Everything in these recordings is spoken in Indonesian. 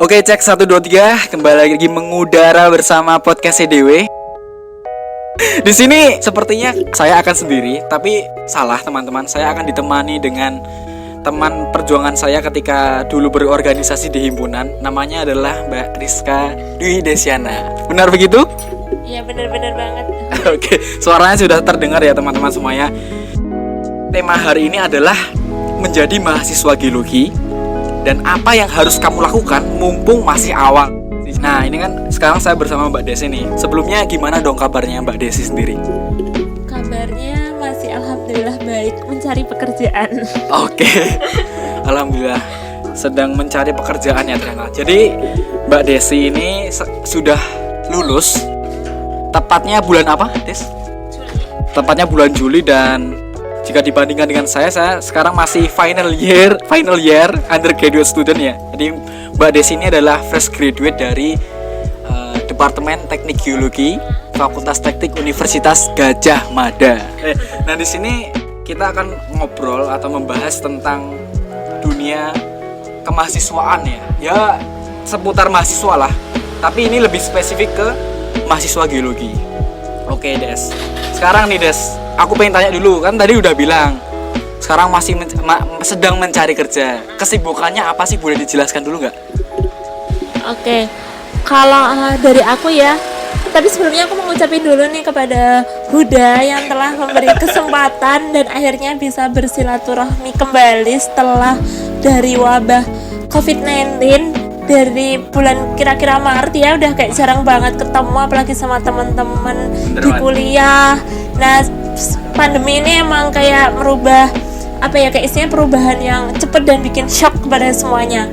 Oke, cek 1 2 3, kembali lagi mengudara bersama podcast CDW. Di sini sepertinya saya akan sendiri, tapi salah teman-teman. Saya akan ditemani dengan teman perjuangan saya ketika dulu berorganisasi di himpunan. Namanya adalah Mbak Rizka Dwi Desiana. Benar begitu? Iya, benar-benar banget. Oke, suaranya sudah terdengar ya teman-teman semuanya. Tema hari ini adalah menjadi mahasiswa geologi dan apa yang harus kamu lakukan mumpung masih awal. Nah, ini kan sekarang saya bersama Mbak Desi nih. Sebelumnya gimana dong kabarnya Mbak Desi sendiri? Kabarnya masih alhamdulillah baik, mencari pekerjaan. Oke. Alhamdulillah sedang mencari pekerjaan ya ternyata. Jadi Mbak Desi ini sudah lulus. Tepatnya bulan apa, Des? Juli. Tepatnya bulan Juli, dan jika dibandingkan dengan saya sekarang masih final year undergraduate student ya. Jadi Mbak Desi ini adalah fresh graduate dari Departemen Teknik Geologi Fakultas Teknik Universitas Gadjah Mada. Nah, di sini kita akan ngobrol atau membahas tentang dunia kemahasiswaan ya. Ya seputar mahasiswa lah. Tapi ini lebih spesifik ke mahasiswa geologi. Oke, Des. Sekarang nih, Des, aku pengen tanya dulu, kan tadi udah bilang sekarang masih sedang mencari kerja. Kesibukannya apa sih, boleh dijelaskan dulu nggak? Oke, kalau dari aku ya, tapi sebelumnya aku mau ngucapin dulu nih kepada Huda yang telah memberi kesempatan dan akhirnya bisa bersilaturahmi kembali setelah dari wabah COVID-19. Dari bulan kira-kira Maret ya udah kayak jarang banget ketemu, apalagi sama teman-teman di kuliah. Nah, pandemi ini emang kayak merubah kayak isinya perubahan yang cepet dan bikin shock kepada semuanya.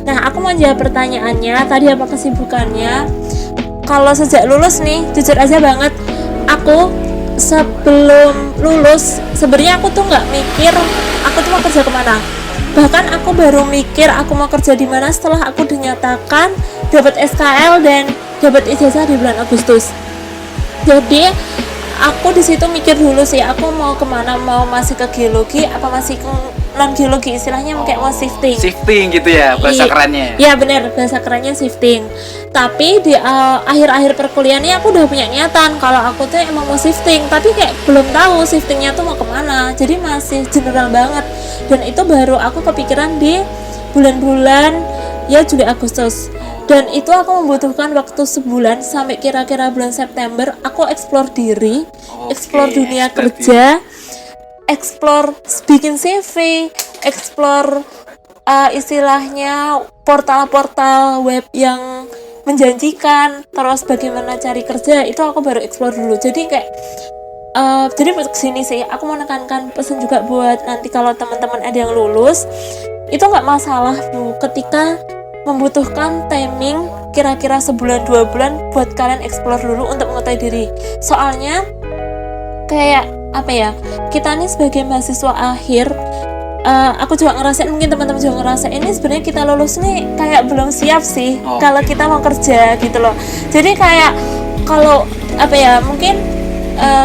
Nah, aku mau jawab pertanyaannya tadi, apa kesibukannya. Kalau sejak lulus nih, jujur aja banget, aku sebelum lulus sebenarnya aku tuh nggak mikir aku tuh mau kerja kemana. Bahkan aku baru mikir aku mau kerja di mana setelah aku dinyatakan dapat SKL dan dapat ijazah di bulan Agustus. Jadi aku di situ mikir dulu sih, aku mau kemana, mau masih ke geologi apa masih ke non geologi, istilahnya kayak mau shifting. Shifting gitu ya bahasa kerennya. Iya benar, bahasa kerennya shifting. Tapi di akhir-akhir perkuliahan ini aku udah punya niatan kalau aku tuh emang mau shifting, tapi kayak belum tahu shiftingnya tuh mau kemana. Jadi masih general banget. Dan itu baru aku kepikiran di bulan-bulan ya Juli Agustus. Dan itu aku membutuhkan waktu sebulan sampai kira-kira bulan September aku explore diri, explore dunia kerja, explore bikin CV, explore istilahnya portal-portal web yang menjanjikan, terus bagaimana cari kerja, itu aku baru explore dulu. Jadi kayak jadi kesini sih aku mau nekankan pesan juga buat nanti kalau teman-teman ada yang lulus, itu nggak masalah Bu ketika membutuhkan timing kira-kira sebulan 2 bulan buat kalian explore dulu untuk mengetahui diri. Soalnya kayak apa ya, kita nih sebagai mahasiswa akhir, aku juga ngerasain, mungkin teman-teman juga ngerasain, ini sebenarnya kita lulus nih kayak belum siap sih kalau kita mau kerja gitu loh. Jadi kayak kalau apa ya, mungkin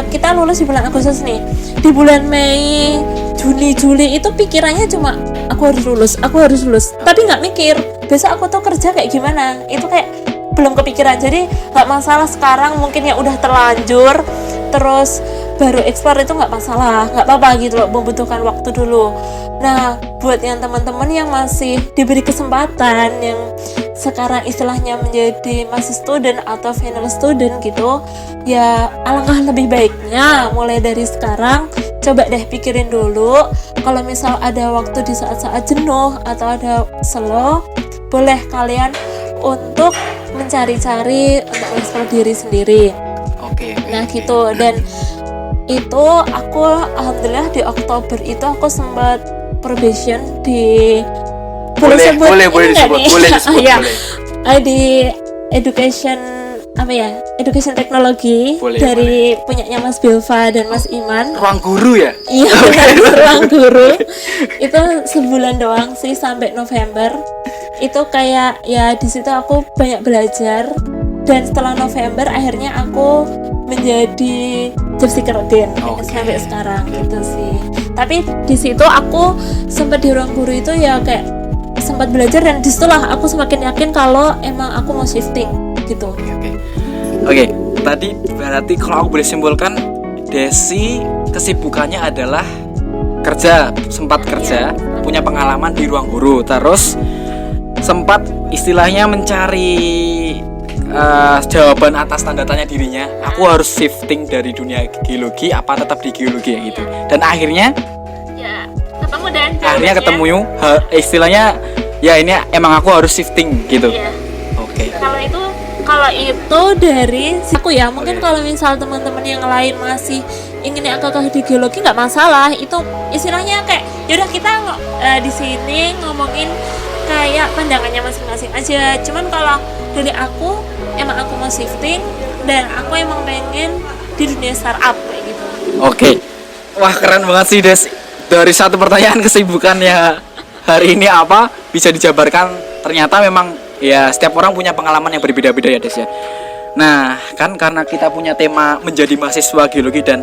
kita lulus di bulan Agustus nih, di bulan Mei, Juni, Juli itu pikirannya cuma aku harus lulus, tapi nggak mikir besok aku tuh kerja kayak gimana, itu kayak belum kepikiran. Jadi nggak masalah sekarang mungkin ya udah terlanjur terus baru explore, itu nggak masalah, nggak apa-apa gitu loh, membutuhkan waktu dulu. Nah, buat yang teman-teman yang masih diberi kesempatan, yang sekarang istilahnya menjadi masih student atau final student gitu, ya alangkah lebih baiknya mulai dari sekarang coba deh pikirin dulu. Kalau misal ada waktu di saat-saat jenuh atau ada slow, boleh kalian untuk mencari-cari untuk mengeksplor diri sendiri. Oke. Nah gitu. Dan itu aku alhamdulillah di Oktober itu aku sempat probation di boleh disebut ya, di education education teknologi dari punyanya Mas Bilva dan Mas Iman. Ruang guru ya? Iya, ruang guru. Itu sebulan doang sih sampai November. Itu kayak ya di situ aku banyak belajar, dan setelah November akhirnya aku menjadi job seeker sampai sekarang gitu sih. Tapi di situ aku sempat di ruang guru itu ya kayak sempat belajar dan disitulah aku semakin yakin kalau emang aku mau shifting gitu. Oke, tadi berarti kalau aku boleh simpulkan, Desi kesibukannya adalah kerja, sempat kerja, punya pengalaman di ruang guru, terus sempat istilahnya mencari jawaban atas tanda tanya dirinya, aku harus shifting dari dunia geologi apa tetap di geologi gitu. Dan akhirnya Ya, ketemu dan akhirnya ketemu istilahnya ya ini emang aku harus shifting gitu. Iya. Oke. Kalau itu dari aku ya, mungkin kalau misal teman-teman yang lain masih ingin yang ke geologi nggak masalah, itu istilahnya kayak yaudah kita di sini ngomongin kayak pandangannya masing-masing aja. Cuman kalau dari aku emang aku mau shifting dan aku emang pengen di dunia startup kayak gitu. Oke. Wah, keren banget sih Des. Dari satu pertanyaan kesibukannya hari ini apa bisa dijabarkan, ternyata memang ya setiap orang punya pengalaman yang berbeda-beda ya Des ya. Nah, kan karena kita punya tema menjadi mahasiswa geologi dan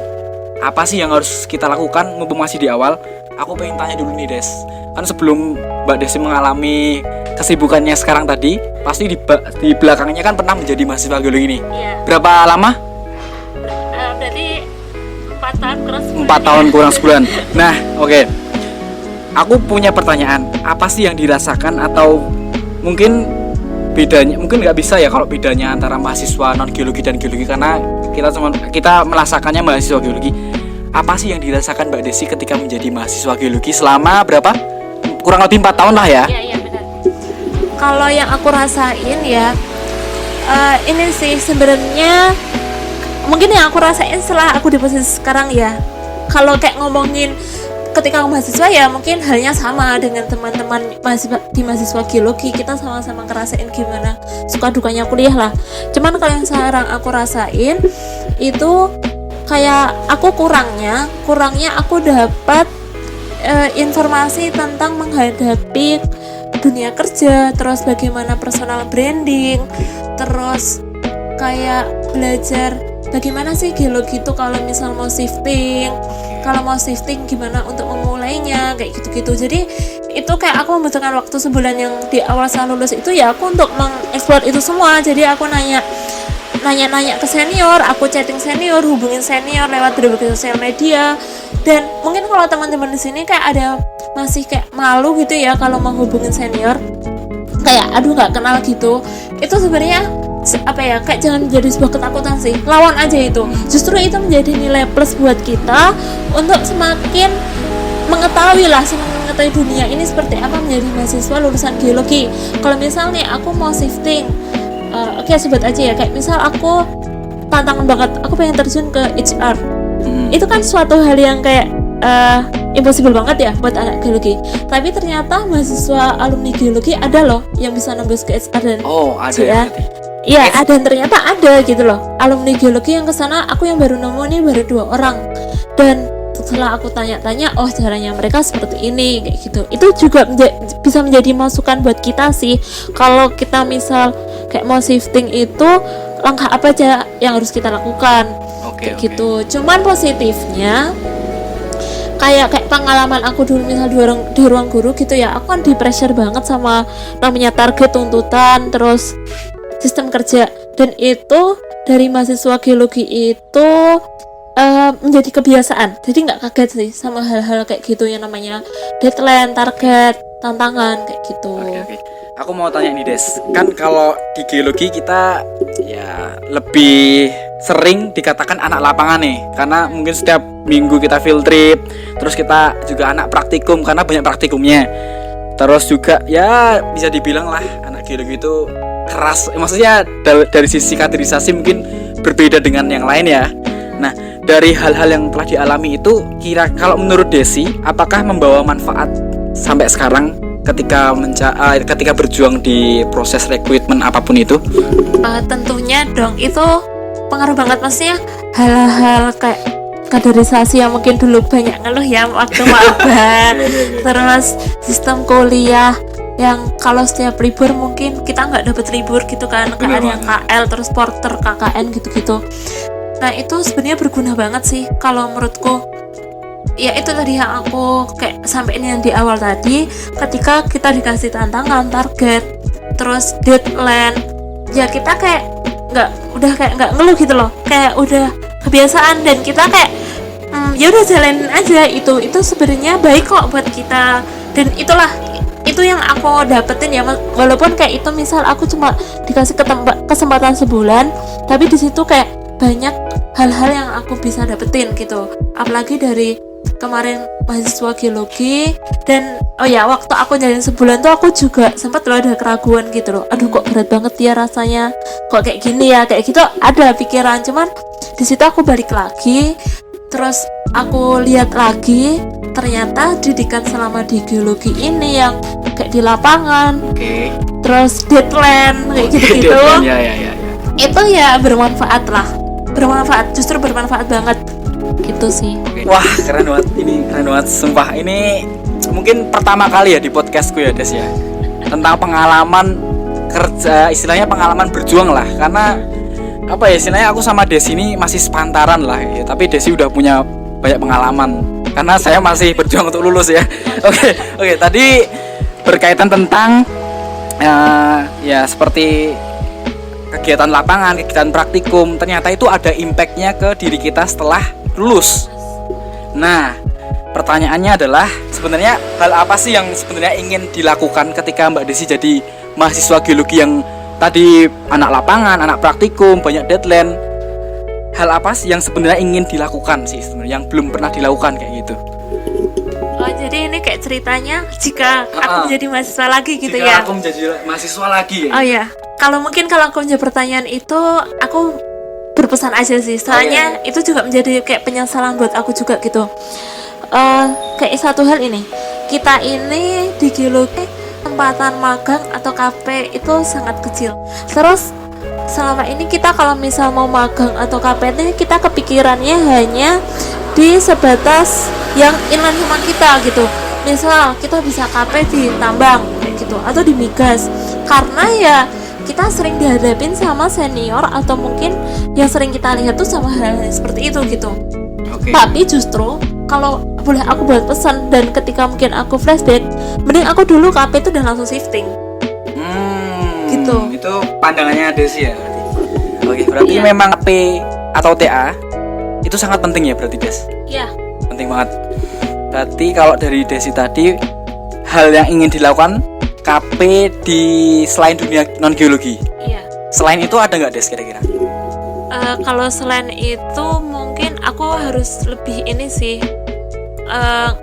apa sih yang harus kita lakukan mumpung masih di awal, aku pengen tanya dulu nih Des. Kan sebelum Mbak Desi mengalami kesibukannya sekarang tadi, pasti di belakangnya kan pernah menjadi mahasiswa geologi nih. Iya. Berapa lama? Berarti 4 tahun kurang 4 tahun kurang sebulan. Nah, oke. Aku punya pertanyaan, apa sih yang dirasakan atau mungkin bedanya, mungkin nggak bisa ya kalau bedanya antara mahasiswa non geologi dan geologi karena kita merasakannya mahasiswa geologi. Apa sih yang dirasakan Mbak Desi ketika menjadi mahasiswa geologi selama berapa? Kurang lebih 4 tahun lah ya. Iya benar. Kalau yang aku rasain ya, ini sih sebenarnya mungkin yang aku rasain setelah aku di posisi sekarang ya. Kalau kayak ngomongin ketika aku mahasiswa ya mungkin halnya sama dengan teman-teman di mahasiswa geologi, kita sama-sama ngerasain gimana suka dukanya kuliah lah. Cuman kalau yang sekarang aku rasain itu kayak aku kurangnya aku dapat informasi tentang menghadapi dunia kerja, terus bagaimana personal branding, terus kayak belajar bagaimana sih geologi itu kalau misal mau shifting gimana untuk memulainya kayak gitu-gitu. Jadi itu kayak aku membutuhkan waktu sebulan yang di awal saya lulus itu ya aku untuk mengeksplor itu semua. Jadi aku nanya ke senior, aku chatting senior, hubungin senior lewat berbagai sosial media. Dan mungkin kalau teman-teman di sini kayak ada masih kayak malu gitu ya kalau mau hubungin senior, kayak aduh nggak kenal gitu, itu sebenarnya apa ya, kayak jangan menjadi sebuah ketakutan sih, lawan aja itu. Justru itu menjadi nilai plus buat kita untuk semakin mengetahui dunia ini seperti apa menjadi mahasiswa lulusan geologi. Kalau misalnya aku mau shifting, oke, sebut aja ya, kayak misal aku tantangan banget, aku pengen terjun ke HR. Itu kan suatu hal yang kayak impossible banget ya buat anak geologi. Tapi ternyata mahasiswa alumni geologi ada loh yang bisa nembus ke HR dan ada ya. Iya, dan ternyata ada gitu loh alumni geologi yang kesana. Aku yang baru nemu nih baru 2 orang. Dan setelah aku tanya-tanya, oh caranya mereka seperti ini kayak gitu. Itu juga bisa menjadi masukan buat kita sih. Kalau kita misal kayak mau shifting itu, langkah apa aja yang harus kita lakukan kayak gitu. Cuman positifnya kayak pengalaman aku dulu misal di ruang guru gitu ya, aku kan di pressure banget sama namanya target, tuntutan, terus sistem kerja. Dan itu dari mahasiswa geologi itu menjadi kebiasaan. Jadi nggak kaget sih sama hal-hal kayak gitu yang namanya deadline, target, tantangan kayak gitu. Oke. Aku mau tanya nih Des, kan kalau di geologi kita ya lebih sering dikatakan anak lapangan nih, karena mungkin setiap minggu kita field trip, terus kita juga anak praktikum karena banyak praktikumnya. Terus juga ya bisa dibilang lah anak geologi itu keras, maksudnya dari sisi kaderisasi mungkin berbeda dengan yang lain ya. Nah, dari hal-hal yang telah dialami itu, kira kalau menurut Desi, apakah membawa manfaat sampai sekarang ketika berjuang di proses rekrutmen apapun itu? Tentunya dong, itu pengaruh banget. Maksudnya hal-hal kayak kaderisasi yang mungkin dulu banyak ngeluh ya waktu maba, terus sistem kuliah yang kalau setiap libur mungkin kita nggak dapat libur gitu kan, ada yang KL terus porter KKN gitu-gitu. Nah itu sebenarnya berguna banget sih kalau menurutku. ya itu tadi yang aku kayak sampein yang di awal tadi, ketika kita dikasih tantangan, target, terus deadline, ya kita kayak nggak ngeluh gitu loh, kayak udah kebiasaan dan kita kayak ya udah jalanin aja. Itu sebenarnya baik kok buat kita, dan itu yang aku dapetin ya, walaupun kayak itu misal aku cuma dikasih kesempatan sebulan, tapi di situ kayak banyak hal-hal yang aku bisa dapetin gitu, apalagi dari kemarin mahasiswa geologi. Dan waktu aku jalanin sebulan tuh aku juga sempat loh ada keraguan gitu loh, aduh kok berat banget ya rasanya, kok kayak gini ya, kayak gitu ada pikiran. Cuman di situ aku balik lagi, terus aku lihat lagi, ternyata didikan selama di geologi ini yang kayak di lapangan, terus deadline kayak gitu-gitu, itu ya bermanfaat, justru bermanfaat banget gitu sih. Wah, keren banget sumpah. Ini mungkin pertama kali ya di podcastku ya Des ya, tentang pengalaman kerja, istilahnya pengalaman berjuang lah. Karena apa ya, istilahnya aku sama Des ini masih sepantaran lah ya, tapi Desi udah punya banyak pengalaman karena saya masih berjuang untuk lulus ya. Oke, tadi berkaitan tentang ya seperti kegiatan lapangan, kegiatan praktikum, ternyata itu ada impactnya ke diri kita setelah lulus. Nah, pertanyaannya adalah sebenarnya hal apa sih yang sebenarnya ingin dilakukan ketika Mbak Desi jadi mahasiswa geologi yang tadi anak lapangan, anak praktikum, banyak deadline? Hal apa sih yang sebenarnya ingin dilakukan sih sebenarnya yang belum pernah dilakukan kayak gitu? Oh, jadi ini kayak ceritanya jika aku menjadi mahasiswa lagi gitu jika ya? Aku menjadi mahasiswa lagi ya? Oh ya, kalau aku menjawab pertanyaan itu, aku berpesan aja sih, soalnya itu juga menjadi kayak penyesalan buat aku juga gitu. Kayak satu hal ini, kita ini di geologi kesempatan magang atau KP itu sangat kecil. Terus selama ini kita kalau misal mau magang atau KP ini kita kepikirannya hanya di sebatas yang inline sama kita gitu. Misal kita bisa KP di tambang kayak gitu atau di migas, karena ya kita sering dihadapin sama senior atau mungkin yang sering kita lihat tuh sama hal seperti itu gitu. Tapi justru kalau boleh aku buat pesan, dan ketika mungkin aku flashback, mending aku dulu KP itu udah langsung shifting. Gitu. Itu pandangannya Desi ya. Oke, berarti memang KP atau TA itu sangat penting ya berarti Des? Iya. Penting banget. Berarti kalau dari Desi tadi, hal yang ingin dilakukan KP di selain dunia non geologi. Iya. Selain itu ada nggak Des kira-kira? Kalau selain itu mungkin aku harus lebih ini sih,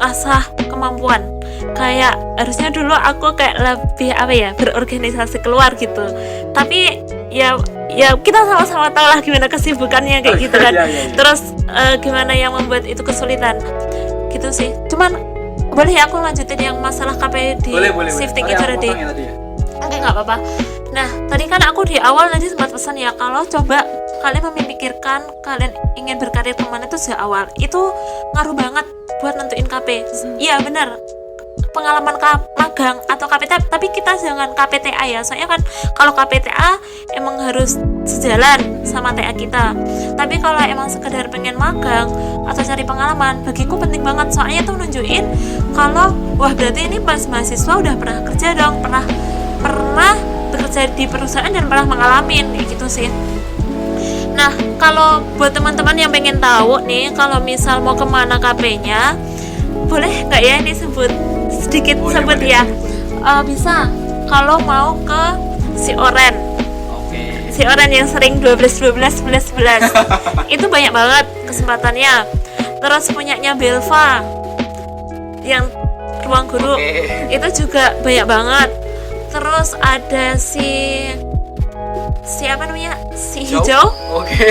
ngasah kemampuan. Kayak harusnya dulu aku kayak lebih berorganisasi keluar gitu. Tapi ya kita sama-sama tahu lah gimana kesibukannya kayak gitu kan. Terus gimana yang membuat itu kesulitan gitu sih. Cuman boleh ya aku lanjutin yang masalah KP di shifting itu tadi? Oke, nggak apa-apa. Nah, tadi kan aku di awal tadi sempat pesan ya, kalau coba kalian memikirkan kalian ingin berkarir kemana itu sejak awal, itu ngaruh banget buat nentuin KP. Iya benar, pengalaman magang atau KPTA, tapi kita jangan KPTA ya, soalnya kan kalau KPTA emang harus sejalan sama TA kita. Tapi kalau emang sekedar pengen magang atau cari pengalaman, bagiku penting banget, soalnya tuh nunjukin kalau wah berarti ini pas mahasiswa udah pernah kerja dong, pernah bekerja di perusahaan dan pernah mengalami gitu sih. Nah, kalau buat teman-teman yang pengen tahu nih, kalau misal mau kemana KP-nya, boleh nggak ya ini sedikit sebut ya? Bisa, kalau mau ke si Oren. Si Oren yang sering 12 itu banyak banget kesempatannya. Terus punyanya Belva yang ruang guru, itu juga banyak banget. Terus ada si hijau.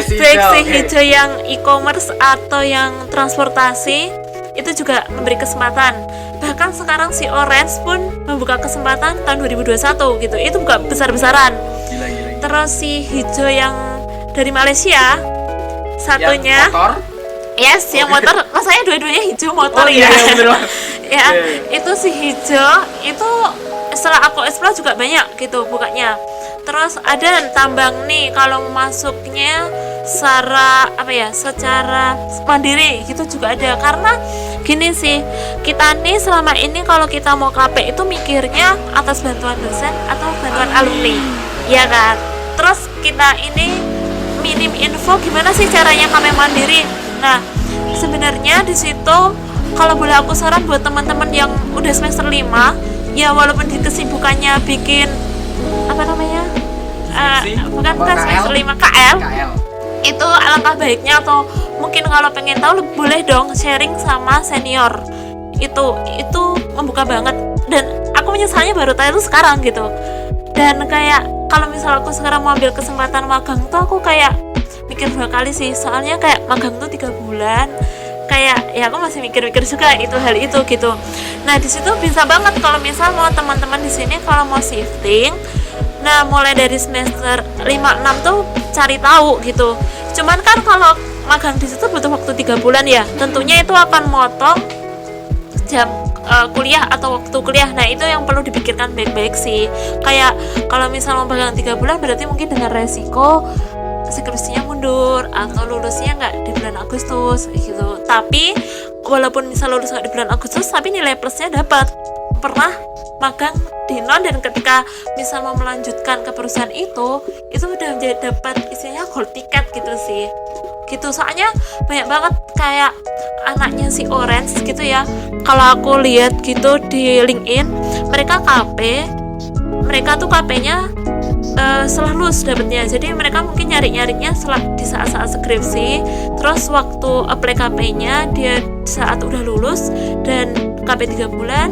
Si hijau yang e-commerce atau yang transportasi, itu juga memberi kesempatan. Bahkan sekarang si Orange pun membuka kesempatan tahun 2021 gitu. Itu buka besar-besaran. Gila. Terus si hijau yang dari Malaysia, satunya yang motor? Yes, yang motor. Rasanya dua-duanya hijau motor ya. Ya, itu si hijau itu setelah aku explore juga banyak gitu bukanya. Terus ada tambang nih, kalau masuknya secara mandiri gitu juga ada, karena gini sih, kita nih selama ini kalau kita mau KP itu mikirnya atas bantuan dosen atau bantuan alumni, ya kan. Terus kita ini minim info gimana sih caranya KP mandiri. Nah sebenarnya di situ kalau boleh aku saran buat teman-teman yang udah semester 5, ya walaupun di kesibukannya bikin apa namanya bukan semester 5 KL, itu alangkah baiknya, atau mungkin kalau pengen tahu boleh dong sharing sama senior. Itu membuka banget, dan aku menyesalnya baru tahu itu sekarang gitu. Dan kayak kalau misal aku sekarang mau ambil kesempatan magang tuh aku kayak mikir 2 kali sih, soalnya kayak magang tuh 3 bulan, kayak ya aku masih mikir-mikir juga hal itu gitu. Nah di situ bisa banget kalau misal mau teman-teman di sini kalau mau shifting, nah mulai dari semester 5-6 tuh cari tahu gitu. Cuman kan kalau magang di situ butuh waktu 3 bulan ya, tentunya itu akan motong jam kuliah atau waktu kuliah. Nah itu yang perlu dipikirkan baik-baik sih. Kayak kalau misal mau magang 3 bulan berarti mungkin dengan resiko skripsinya mundur atau lulusnya nggak di bulan Agustus gitu. Tapi walaupun misal lulus nggak di bulan Agustus, tapi nilai plusnya dapat. Pernah magang di non, dan ketika misal mau melanjutkan ke perusahaan itu udah menjadi dapat isinya gold ticket gitu sih gitu. Soalnya banyak banget kayak anaknya si Orange gitu ya, kalau aku lihat gitu di LinkedIn, mereka KP, mereka tuh KP-nya setelah lulus dapatnya. Jadi mereka mungkin nyari-nyarinya di saat-saat skripsi, terus waktu apply KP-nya dia saat udah lulus dan KP 3 bulan,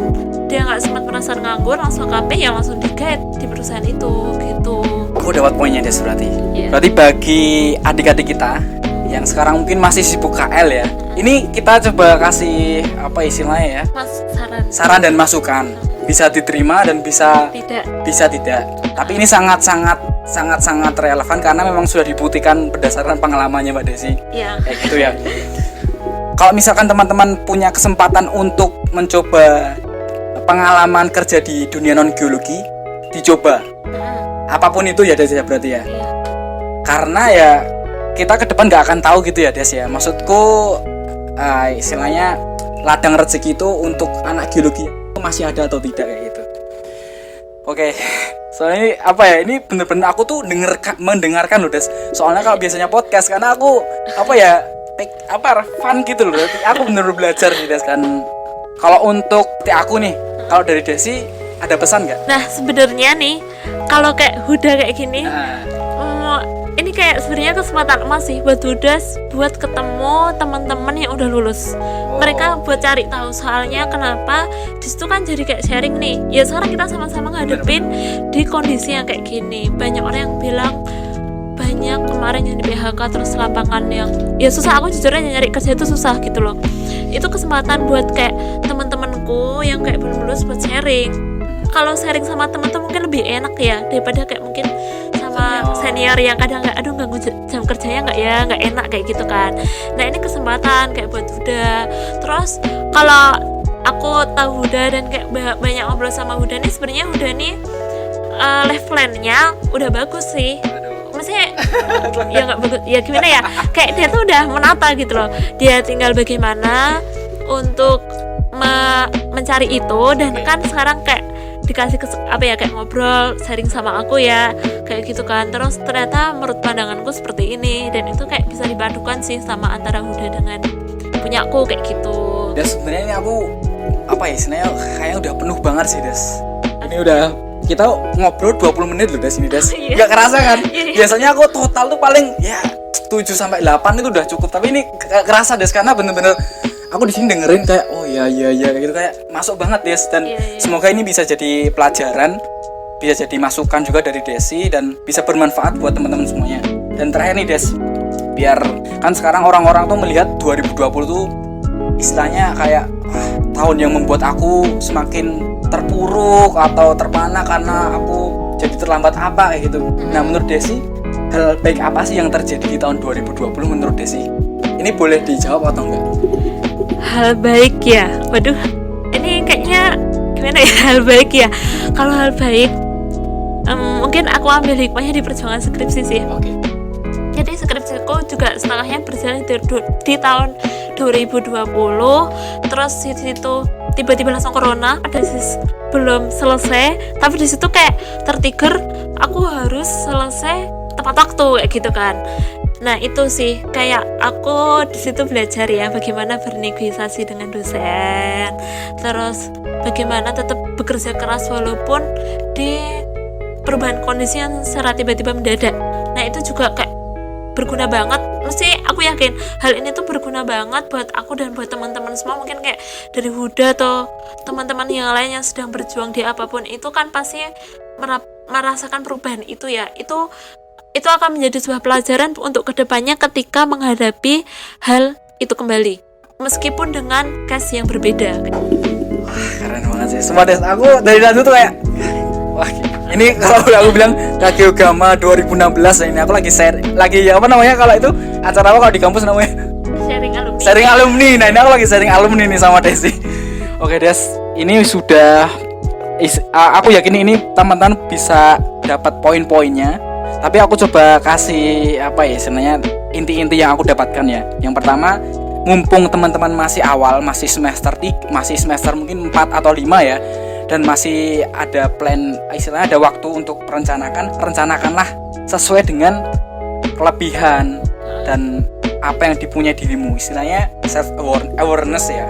dia nggak sempat merasa nganggur, langsung KP yang langsung di-guide di perusahaan itu gitu. Aku dapat poinnya Des berarti. Yeah. Berarti bagi adik-adik kita yang sekarang mungkin masih sibuk KL ya, ini kita coba kasih apa istilahnya ya? Mas saran dan masukan. Bisa diterima dan bisa tidak. Tapi ini sangat relevan karena memang sudah dibuktikan berdasarkan pengalamannya Mbak Desi. Iya. Kayak gitu ya. Kalau misalkan teman-teman punya kesempatan untuk mencoba pengalaman kerja di dunia non geologi, dicoba. Apapun itu ya Des ya berarti ya. Iya. Karena ya kita ke depan nggak akan tahu gitu ya Des ya. Maksudku istilahnya ladang rezeki itu untuk anak geologi masih ada atau tidak kayak gitu. Oke. Soalnya ini apa ya? Ini bener-bener aku tuh mendengarkan loh Des. Soalnya kalau biasanya podcast karena aku fun gitu loh. Berarti aku bener-bener belajar nih Des kan. Kalau untuk aku nih, kalau dari Desi ada pesan nggak? Nah sebenarnya nih kalau kayak Huda kayak gini, ini kayak sebenarnya kesempatan emas sih buat Huda buat ketemu teman-teman yang udah lulus. Mereka buat cari tahu, soalnya kenapa di situ kan jadi kayak sharing nih. Ya sekarang kita sama-sama ngadepin di kondisi yang kayak gini. Banyak orang yang bilang banyak kemarin yang di PHK, terus lapangan yang ya susah. Aku jujur aja nyari kerja itu susah gitu loh. Itu kesempatan buat kayak teman-temanku yang kayak belum lulus buat sharing. Kalau sharing sama teman-teman mungkin lebih enak ya daripada kayak mungkin sama senior yang kadang nggak, aduh ganggu jam kerjanya nggak enak kayak gitu kan. Nah ini kesempatan kayak buat Huda. Terus kalau aku tahu Huda dan kayak banyak ngobrol sama Huda nih, sebenarnya Huda nih levelnya udah bagus sih. Maksudnya ya nggak bagus ya gimana ya, kayak dia tuh udah menata gitu loh. Dia tinggal bagaimana untuk mencari itu, dan kan sekarang kayak dikasih kayak ngobrol sharing sama aku ya kayak gitu kan. Terus ternyata menurut pandanganku seperti ini, dan itu kayak bisa dipadukan sih sama antara Huda dengan punya aku kayak gitu. Dan sebenarnya ini aku istilahnya kayaknya udah penuh banget sih Des. Ini udah kita ngobrol 20 menit loh Des ini Des. Gak kerasa kan? Biasanya aku total tuh paling ya 7-8 itu udah cukup, tapi ini kerasa Des karena bener-bener aku di sini dengerin kayak oh iya kayak gitu, kayak masuk banget Des. Dan semoga ini bisa jadi pelajaran, bisa jadi masukan juga dari Desi, dan bisa bermanfaat buat teman-teman semuanya. Dan terakhir nih Des, biar kan sekarang orang-orang tuh melihat 2020 tuh istilahnya kayak tahun yang membuat aku semakin terpuruk atau terpana karena aku jadi terlambat apa kayak gitu. Nah menurut Desi, hal baik apa sih yang terjadi di tahun 2020 menurut Desi? Ini boleh dijawab atau enggak? Hal baik ya, waduh ini kayaknya gimana ya hal baik ya. Kalau hal baik mungkin aku ambil hikmahnya di perjuangan skripsi sih. Oke. Jadi skripsiku juga setengahnya berjalan di tahun 2020, terus di situ tiba-tiba langsung corona, ada belum selesai, tapi di situ kayak tertrigger aku harus selesai tepat waktu kayak gitu kan. Nah itu sih kayak aku di situ belajar ya bagaimana bernegosiasi dengan dosen, terus bagaimana tetap bekerja keras walaupun di perubahan kondisi yang secara tiba-tiba mendadak. Nah itu juga kayak berguna banget. Mesti aku yakin hal ini tuh berguna banget buat aku dan buat teman-teman semua, mungkin kayak dari Huda atau teman-teman yang lain yang sedang berjuang di apapun itu kan pasti merasakan perubahan itu ya. Itu akan menjadi sebuah pelajaran untuk kedepannya ketika menghadapi hal itu kembali, meskipun dengan case yang berbeda. Keren banget sih. Sumpah Des, aku dari tadi tuh kayak wah, ini kalau aku bilang Kageogama 2016 ini aku lagi apa namanya kalau itu acara apa kalau di kampus namanya? Sharing alumni. Nah, ini aku lagi sharing alumni nih sama Desi. Oke, Des. Ini sudah aku yakin ini teman-teman bisa dapat poin-poinnya. Tapi aku coba kasih apa ya sebenarnya inti-inti yang aku dapatkan ya. Yang pertama, mumpung teman-teman masih awal, masih semester mungkin 4 atau 5 ya, dan masih ada plan, istilahnya ada waktu untuk rencanakanlah sesuai dengan kelebihan dan apa yang dipunyai dirimu, istilahnya self awareness ya.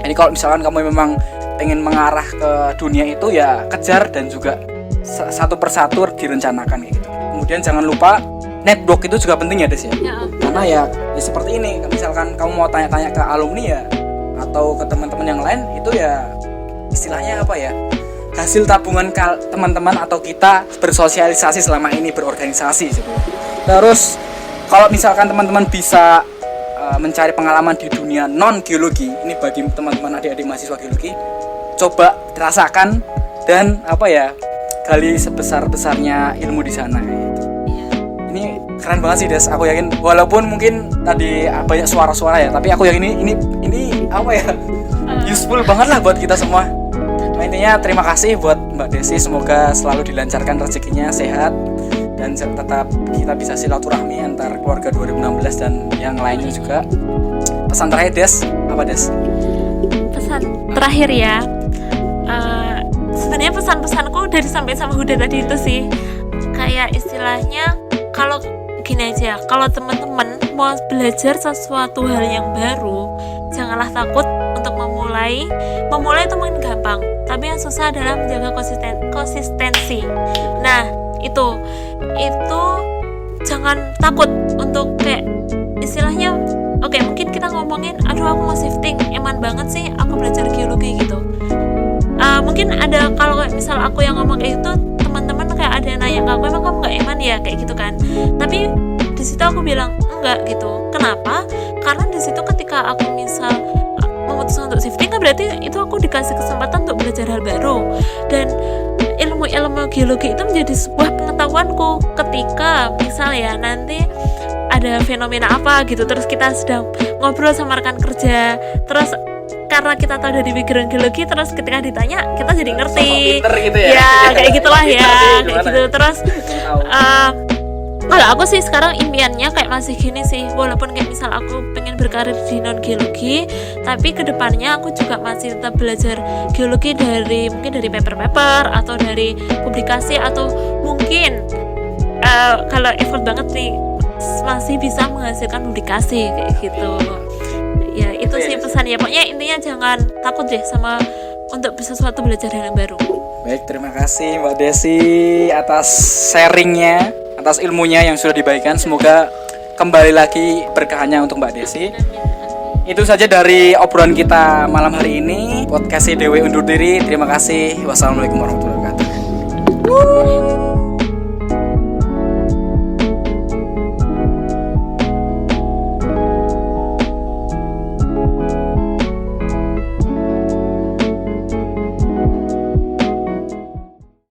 Jadi kalau misalkan kamu memang pengen mengarah ke dunia itu ya kejar dan juga satu persatu direncanakan gitu. Kemudian jangan lupa network itu juga penting ya Des ya. Karena ya seperti ini, misalkan kamu mau tanya-tanya ke alumni ya atau ke teman-teman yang lain, itu ya istilahnya apa ya, hasil tabungan teman-teman atau kita bersosialisasi selama ini, berorganisasi gitu. Terus kalau misalkan teman-teman bisa mencari pengalaman di dunia non geologi, ini bagi teman-teman adik-adik mahasiswa geologi, coba rasakan dan apa ya, gali sebesar-besarnya ilmu di sana. Ini keren banget sih Des, aku yakin walaupun mungkin tadi banyak suara-suara ya, tapi aku yakin ini apa ya, useful banget lah buat kita semua. Nah, intinya terima kasih buat Mbak Desi, semoga selalu dilancarkan rezekinya, sehat, dan tetap kita bisa silaturahmi antar keluarga 2016 dan yang lainnya juga. Pesan terakhir Des, apa Des? Pesan terakhir ya, sebenarnya pesan-pesanku dari sampai sama Huda tadi itu sih, kayak istilahnya kalau gini aja, kalau teman-teman mau belajar sesuatu hal yang baru, janganlah takut untuk memulai itu mungkin gampang, tapi yang susah adalah menjaga konsistensi. Nah itu jangan takut untuk kayak istilahnya, oke, mungkin kita ngomongin aduh aku mau shifting, eman banget sih aku belajar geologi gitu. Mungkin ada, kalau misal aku yang ngomong kayak itu, teman-teman kayak ada yang nanya ke aku, emang kamu gak eman ya kayak gitu kan. Tapi di situ aku bilang enggak gitu. Kenapa? Karena di situ ketika aku misal memutuskan untuk shifting, kan berarti itu aku dikasih kesempatan untuk belajar hal baru, dan ilmu geologi itu menjadi sebuah pengetahuanku ketika misal ya nanti ada fenomena apa gitu, terus kita sedang ngobrol sama rekan kerja, terus karena kita tahu dari background geologi, terus ketika ditanya kita jadi ngerti gitu ya kayak gitulah ya kayak gitu. Terus kalau aku sih sekarang impiannya kayak masih gini sih, walaupun kayak misal aku pengen berkarir di non geologi, tapi kedepannya aku juga masih tetap belajar geologi mungkin dari paper atau dari publikasi, atau mungkin kalau effort banget nih masih bisa menghasilkan publikasi kayak gitu ya. Itu sih pesannya, pokoknya intinya jangan takut deh sama untuk sesuatu belajar hal yang baru. Baik, terima kasih Mbak Desi atas sharingnya, atas ilmunya yang sudah dibagikan. Semoga kembali lagi berkahnya untuk Mbak Desi. Itu saja dari obrolan kita malam hari ini. Podcast DW undur diri. Terima kasih. Wassalamualaikum warahmatullahi wabarakatuh.